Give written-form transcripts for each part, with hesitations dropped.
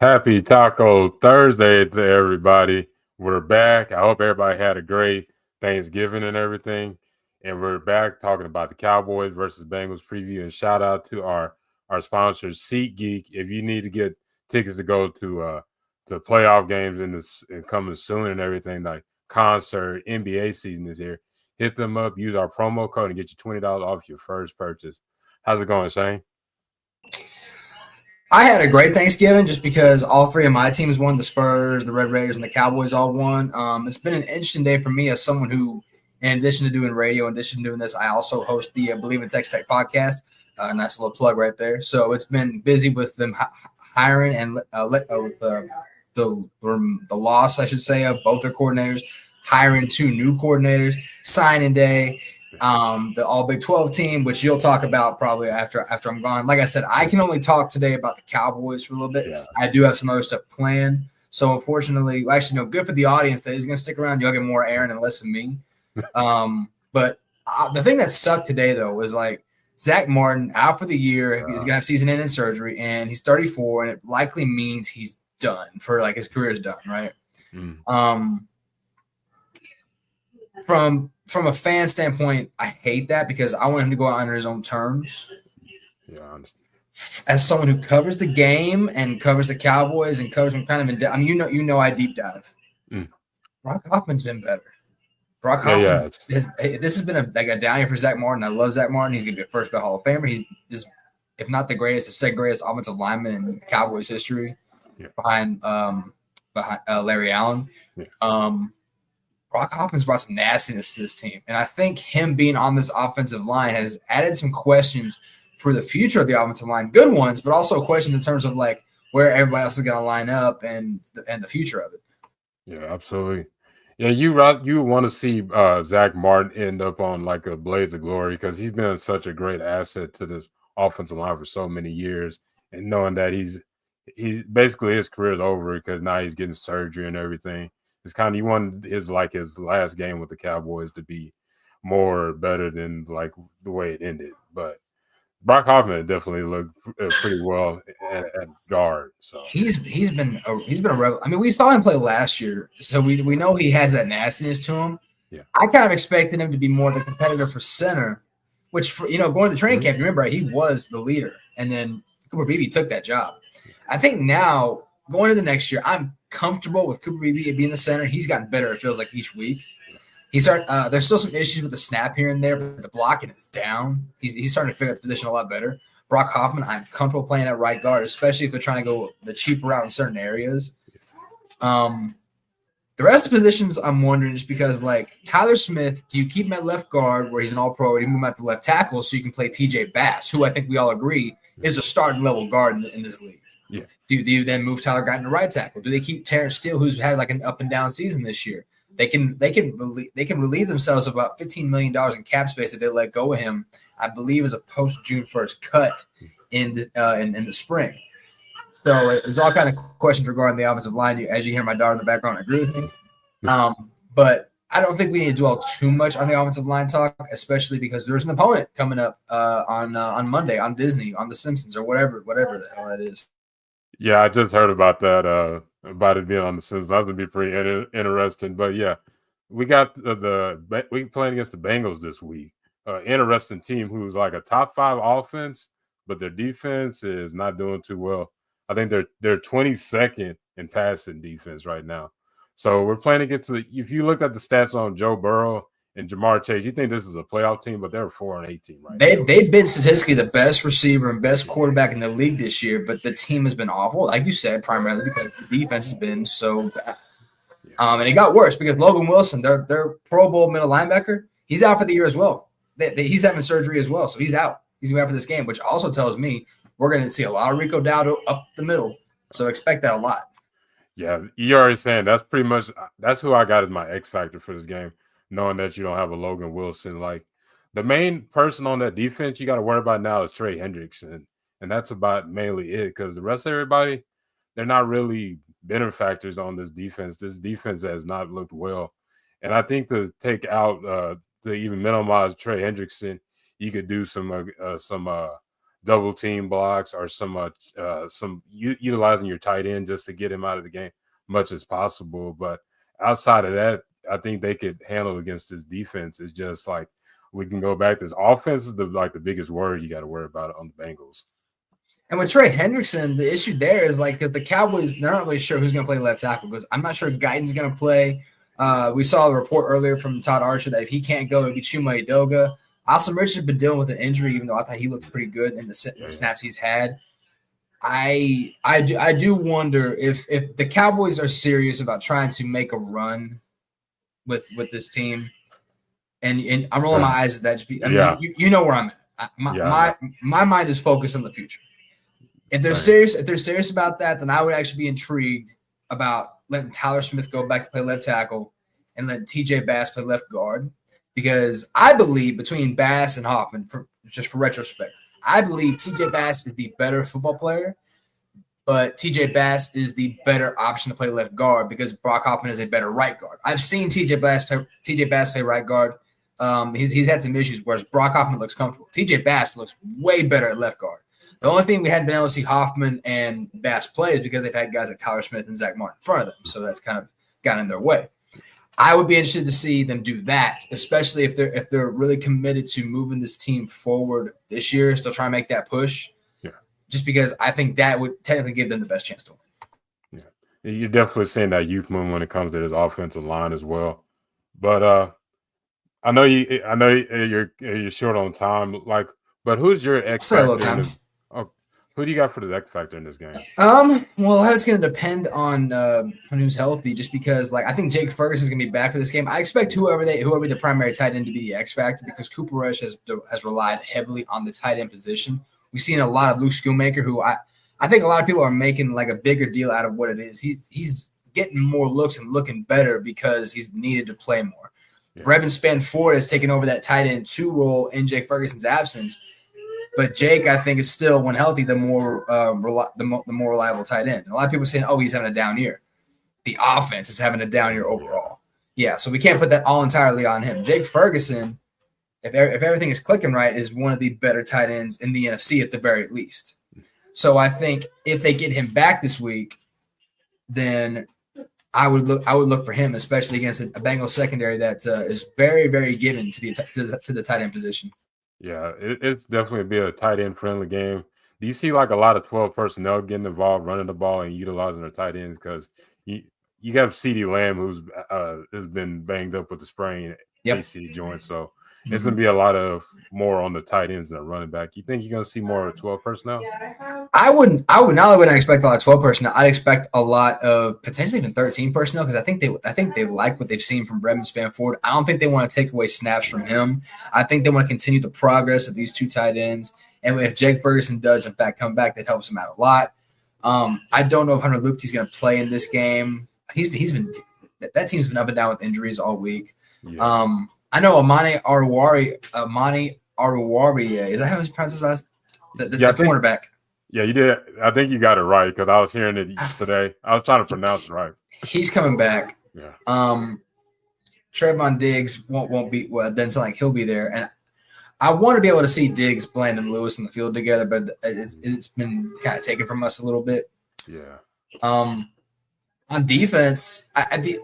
Happy Taco Thursday to everybody. We're back. I hope everybody had a great Thanksgiving and everything. And we're back talking about the Cowboys versus Bengals preview. And shout out to our sponsor, SeatGeek. If you need to get tickets to go to playoff games and coming soon and everything, like concert, NBA season is here, hit them up, use our promo code, and get you $20 off your first purchase. How's it going, Shane? I had a great Thanksgiving just because all three of my teams won. The Spurs, the Red Raiders, and the Cowboys all won. It's been an interesting day for me as someone who, in addition to doing radio, in addition to doing this, I also host the Believe in Tech podcast. Nice little plug right there. So it's been busy with them hiring and with the loss, I should say, of both their coordinators, hiring two new coordinators, signing day. The All Big 12 team, which you'll talk about probably after I'm gone. Like I said, I can only talk today about the Cowboys for a little bit. Yeah. I do have some other stuff planned. So unfortunately, actually, no, good for the audience that is going to stick around. You'll get more Aaron and less of me. But the thing that sucked today, though, was like Zach Martin out for the year. He's going to have season-ending surgery, and he's 34, and it likely means he's done for like his career is done, right? From a fan standpoint, I hate that because I want him to go out under his own terms. Yeah, I understand. As someone who covers the game and covers the Cowboys and covers them kind of in depth, I mean, I deep dive. Brock Hoffman's been better. Brock Hoffman's this has been a down year for Zach Martin. I love Zach Martin. He's going to be a first ballot Hall of Famer. He is, if not the greatest, the second greatest offensive lineman in Cowboys history, behind Larry Allen. Yeah. Brock Hoffman's brought some nastiness to this team. And I think him being on this offensive line has added some questions for the future of the offensive line. Good ones, but also questions in terms of like where everybody else is going to line up and the future of it. Yeah, absolutely. Yeah, you want to see Zach Martin end up on like a blaze of glory because he's been such a great asset to this offensive line for so many years. And knowing that he's basically his career is over because now he's getting surgery and everything. It's kind of you want his last game with the Cowboys to be better than like the way it ended. But Brock Hoffman definitely looked pretty well at guard. So he's been a rebel. I mean, we saw him play last year, so we know he has that nastiness to him. Yeah, I kind of expected him to be more the competitor for center, which going to the training camp, remember he was the leader, and then Cooper Beebe took that job. I think now going into the next year, I'm comfortable with Cooper Beebe being the center. He's gotten better, it feels like, each week. There's still some issues with the snap here and there, but the blocking is down. He's starting to figure out the position a lot better. Brock Hoffman, I'm comfortable playing at right guard, especially if they're trying to go the cheaper route in certain areas. The rest of the positions, I'm wondering, just because, like, Tyler Smith, do you keep him at left guard where he's an all-pro, or do you move him out to left tackle so you can play TJ Bass, who I think we all agree is a starting level guard in this league? Yeah. Do you then move Tyler Guyton to right tackle? Do they keep Terrence Steele, who's had like an up and down season this year? They can relieve themselves of about $15 million in cap space if they let go of him. I believe as a post June 1st cut in the spring. So there's all kind of questions regarding the offensive line. As you hear my daughter in the background, I agree with me. But I don't think we need to dwell too much on the offensive line talk, especially because there's an opponent coming up on Monday on Disney, on The Simpsons, or whatever the hell that is. Yeah, I just heard about that, about it being on The Simpsons. That's going to be pretty interesting. But, yeah, we got we playing against the Bengals this week. Interesting team who's like a top 5 offense, but their defense is not doing too well. I think they're 22nd in passing defense right now. So we're playing against if you look at the stats on Joe Burrow and Jamar Chase, you think this is a playoff team, but they're 4-18 right now. They've been statistically the best receiver and best quarterback in the league this year, but the team has been awful, like you said, primarily because the defense has been so bad. And it got worse because Logan Wilson, their Pro Bowl middle linebacker, he's out for the year as well. He's having surgery as well, so he's out. He's going to be out for this game, which also tells me we're going to see a lot of Rico Dowdle up the middle. So expect that a lot. Yeah, you're already saying that's who I got as my X factor for this game, knowing that you don't have a Logan Wilson. Like, the main person on that defense you got to worry about now is Trey Hendrickson, and that's about mainly it because the rest of everybody, they're not really benefactors on this defense. This defense has not looked well. And I think to take out to even minimize Trey Hendrickson, you could do some double team blocks or utilizing your tight end just to get him out of the game much as possible. But outside of that, I think they could handle against this defense. It's just like we can go back. This offense is the biggest worry you got to worry about on the Bengals. And with Trey Hendrickson, the issue there is like because the Cowboys, they're not really sure who's going to play left tackle because I'm not sure Guyton's going to play. We saw a report earlier from Todd Archer that if he can't go, it'll be Chuma Edoga. Austin Richards has been dealing with an injury, even though I thought he looked pretty good in the snaps he's had. I do wonder if the Cowboys are serious about trying to make a run with this team, and I'm rolling my eyes at that. You know where I'm at. My mind is focused on the future. If they're serious about that, then I would actually be intrigued about letting Tyler Smith go back to play left tackle and letting TJ Bass play left guard. Because I believe between Bass and Hoffman, for retrospect, I believe TJ Bass is the better football player, but TJ Bass is the better option to play left guard because Brock Hoffman is a better right guard. I've seen TJ Bass play right guard. He's had some issues, whereas Brock Hoffman looks comfortable. TJ Bass looks way better at left guard. The only thing we hadn't been able to see Hoffman and Bass play is because they've had guys like Tyler Smith and Zach Martin in front of them, so that's kind of gotten in their way. I would be interested to see them do that, especially if they're really committed to moving this team forward this year, still trying to make that push. Yeah. Just because I think that would technically give them the best chance to win. Yeah. You're definitely seeing that youth movement when it comes to this offensive line as well. But I know you're short on time. But who's your X factor? Who do you got for the X factor in this game? Well, it's going to depend on who's healthy. Just because, I think Jake Ferguson is going to be back for this game. I expect whoever the primary tight end to be the X factor because Cooper Rush has relied heavily on the tight end position. We've seen a lot of Luke Schoonmaker, who I think a lot of people are making a bigger deal out of what it is. He's getting more looks and looking better because he's needed to play more. Yeah. Brevin Spann-Ford has taken over that tight end 2 role in Jake Ferguson's absence. But Jake, I think, is still, when healthy, the more reliable tight end. And a lot of people are saying, he's having a down year. The offense is having a down year overall. Yeah, so we can't put that all entirely on him. Jake Ferguson, if everything is clicking right, is one of the better tight ends in the NFC at the very least. So I think if they get him back this week, then I would look for him, especially against a Bengals secondary that is very, very given to the tight end position. Yeah, it's definitely be a tight end friendly game. Do you see a lot of 12 personnel getting involved, running the ball and utilizing their tight ends? Because you have CeeDee Lamb who's has been banged up with the sprain AC joint, so it's going to be a lot of more on the tight ends than a running back. You think you're going to see more of 12 personnel? I wouldn't expect a lot of 12 personnel. I'd expect a lot of potentially even 13 personnel because I think they like what they've seen from Brevin Spann-Ford. I don't think they want to take away snaps from him. I think they want to continue the progress of these 2 tight ends. And if Jake Ferguson does in fact come back, that helps him out a lot. I don't know if Hunter Luepke's going to play in this game. That team's been up and down with injuries all week. Yeah. I know Amani Aruwari, is that how he pronounces his last? The cornerback. Yeah, you did. I think you got it right because I was hearing it today. I was trying to pronounce it right. He's coming back. Yeah. Trevon Diggs won't be. Well, it doesn't sound like he'll be there. And I want to be able to see Diggs, Bland, and Lewis in the field together, but it's been kind of taken from us a little bit. Yeah. On defense, the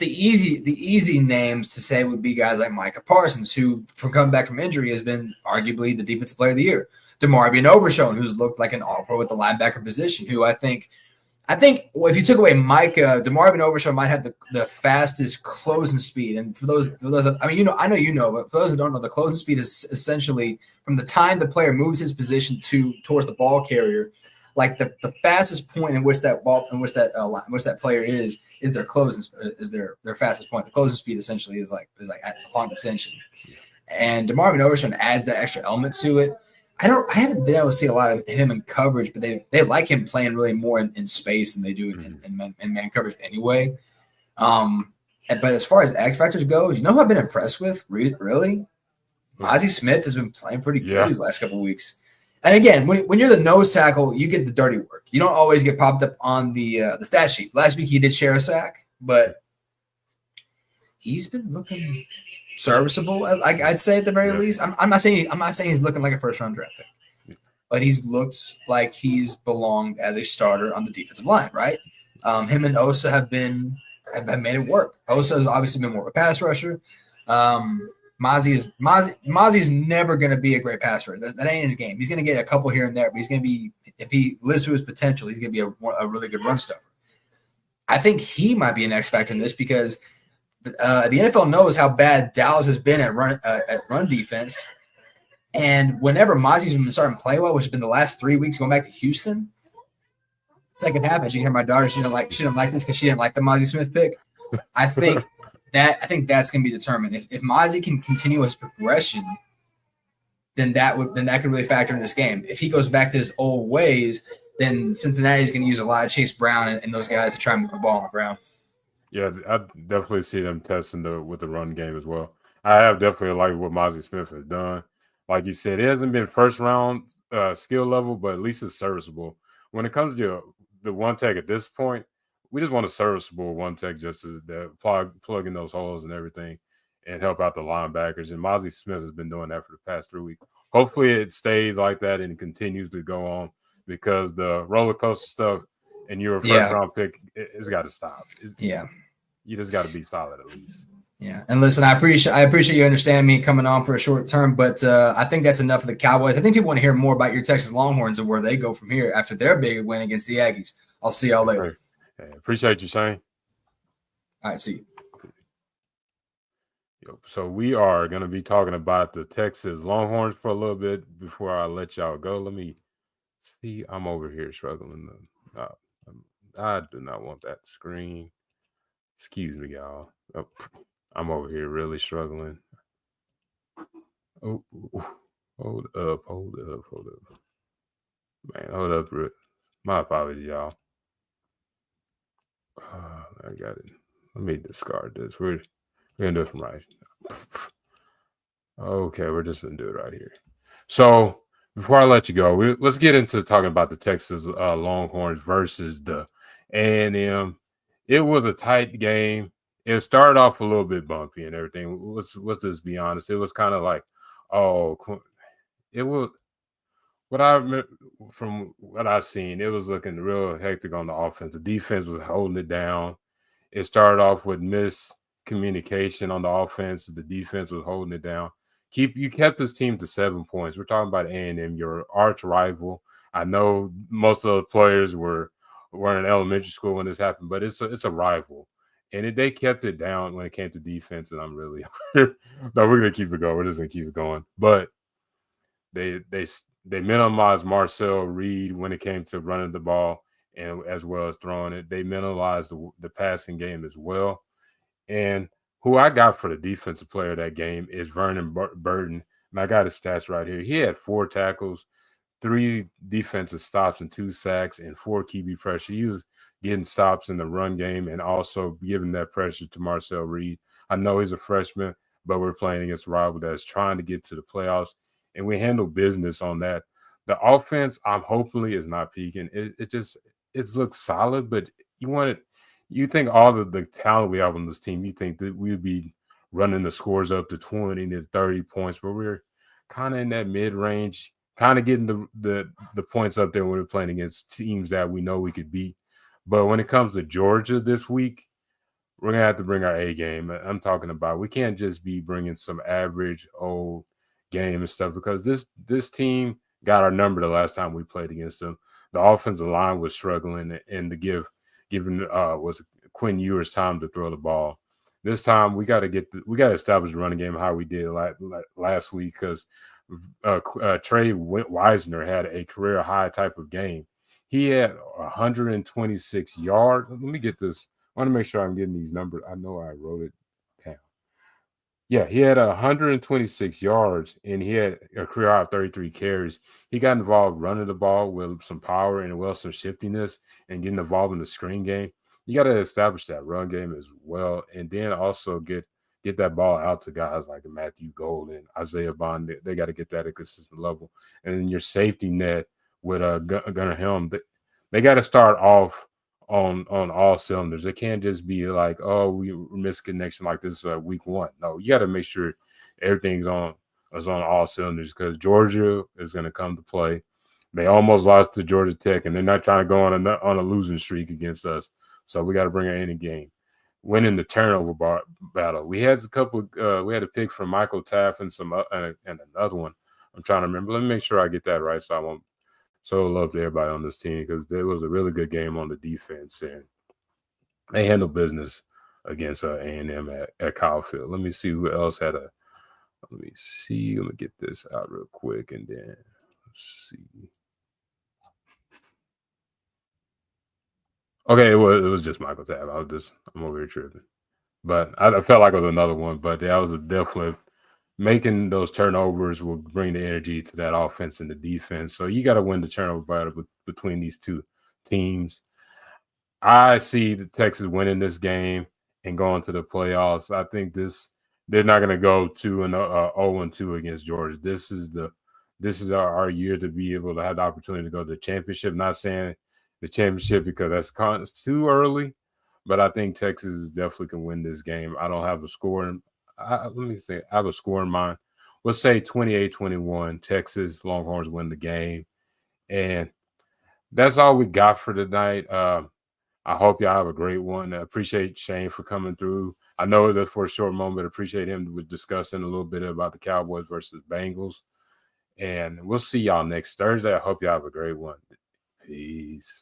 easy names to say would be guys like Micah Parsons, who, from coming back from injury, has been arguably the defensive player of the year. DeMarvion Overshown, who's looked like an all-pro at the linebacker position, who I think if you took away Micah, DeMarvion Overshown might have the fastest closing speed. And for those, I know, but for those who don't know, the closing speed is essentially from the time the player moves his position towards the ball carrier. Like the fastest point in which that player is their closing is their fastest point. The closing speed essentially is like upon descension, and DeMarvion Overshown adds that extra element to it. I haven't been able to see a lot of him in coverage, but they like him playing really more in space than they do in man coverage anyway. But as far as X factors goes, you know who I've been impressed with really? Ozzie Smith has been playing pretty good these last couple of weeks. And again, when you're the nose tackle, you get the dirty work. You don't always get popped up on the stat sheet. Last week he did share a sack, but he's been looking serviceable. I'd say at the very least. I'm not saying he's looking like a first round draft pick. but he's looked like he's belonged as a starter on the defensive line, right? Him and Osa have made it work. Osa has obviously been more of a pass rusher. Mozzie's never going to be a great pass rusher. That ain't his game. He's going to get a couple here and there, but he's going to be, if he lives to his potential, he's going to be a really good run stuffer. I think he might be an X factor in this because the NFL knows how bad Dallas has been at run defense. And whenever Mozzie's been starting to play well, which has been the last 3 weeks going back to Houston, second half, as you hear my daughter, she didn't like this because she didn't like the Mozzie Smith pick. I think that's going to be determined. If Mozzie can continue his progression, then that could really factor in this game. If he goes back to his old ways, then Cincinnati's going to use a lot of Chase Brown and those guys to try and move the ball on the ground. Yeah, I definitely see them testing with the run game as well. I have definitely liked what Mozzie Smith has done. Like you said, it hasn't been first round skill level, but at least it's serviceable. When it comes to the one tech at this point, we just want a serviceable one tech just to plug in those holes and everything and help out the linebackers. And Mozzie Smith has been doing that for the past 3 weeks. Hopefully it stays like that and continues to go on because the roller coaster stuff and you're a first round pick, it's got to stop. You just got to be solid at least. Yeah, and listen, I appreciate you understanding me coming on for a short term, but I think that's enough of the Cowboys. I think people want to hear more about your Texas Longhorns and where they go from here after their big win against the Aggies. I'll see y'all later. Hey, appreciate you, Shane. All right, see you. So we are going to be talking about the Texas Longhorns for a little bit before I let y'all go. Let me see. I'm over here struggling. I do not want that screen. Excuse me, y'all. Oh, I'm over here really struggling. Oh, hold up. Man, hold up. My apologies, y'all. I got it. Let me discard this. We're going to do it from right. Okay, we're just going to do it right here. So, before I let you go, let's get into talking about the Texas Longhorns versus the A&M. It was a tight game. It started off a little bit bumpy and everything. Let's just be honest. It was kind of like, it was from what I've seen. It was looking real hectic on the offense. The defense was holding it down. It started off with miscommunication on the offense. The defense was holding it down. You kept this team to 7 points. We're talking about A&M, your arch rival. I know most of the players were in elementary school when this happened, but it's a rival. And they kept it down when it came to defense, and I'm really no, we're gonna keep it going. We're just gonna keep it going. But they minimized Marcel Reed when it came to running the ball and as well as throwing it. They minimized the passing game as well. And who I got for the defensive player of that game is Vernon Burton. And I got his stats right here. He had 4 tackles, 3 defensive stops, and 2 sacks, and 4 QB pressure. He was getting stops in the run game and also giving that pressure to Marcel Reed. I know he's a freshman, but we're playing against a rival that's trying to get to the playoffs, and we handle business on that. The offense, I'm hopefully is not peaking. It looks solid, but you think all of the talent we have on this team, you think that we'd be running the scores up to 20 to 30 points, but we're kind of in that mid-range, kind of getting the points up there when we're playing against teams that we know we could beat. But when it comes to Georgia this week, we're going to have to bring our A game. I'm talking about we can't just be bringing some average old game and stuff because this team got our number the last time we played against them. The offensive line was struggling and to given was Quinn Ewers time to throw the ball. This time we got to establish the running game how we did last week because Trey Wisner had a career high type of game. He had 126 yards. Let me get this. I want to make sure I'm getting these numbers. I know I wrote it down. Yeah, he had 126 yards and he had a career high of 33 carries. He got involved running the ball with some power and some shiftiness and getting involved in the screen game. You got to establish that run game as well, and then also get that ball out to guys like Matthew Gold and Isaiah Bond. They got to get that at a consistent level. And then your safety net with Gunnar Helm, they got to start off on all cylinders. It can't just be like, oh, we missed connection like this week 1. No, you got to make sure everything's on all cylinders because Georgia is going to come to play. They almost lost to Georgia Tech, and they're not trying to go on a losing streak against us. So we got to bring her in the game. Winning the turnover battle, we had a couple. We had a pick from Michael Taff and and another one. I'm trying to remember. Let me make sure I get that right, so I won't. So love to everybody on this team because there was a really good game on the defense, and they handled business against A&M at Kyle Field. Let me see who else had a. Let me see. Let me get this out real quick, and then let's see. Okay, it was just Michael Tabb. I'm over here tripping, but I felt like it was another one. But that was definitely making those turnovers will bring the energy to that offense and the defense. So you got to win the turnover battle between these two teams. I see the Texas winning this game and going to the playoffs. I think they're not going to go 0-2 against Georgia. This is our year to be able to have the opportunity to go to the championship. Not saying the championship because it's too early, but I think Texas definitely can win this game. I don't have a score. Let me say I have a score in mind. We'll say 28-21. Texas Longhorns win the game, and that's all we got for tonight. I hope y'all have a great one. I appreciate Shane for coming through. I know that for a short moment, appreciate him with discussing a little bit about the Cowboys versus Bengals. And we'll see y'all next Thursday. I hope y'all have a great one. Peace.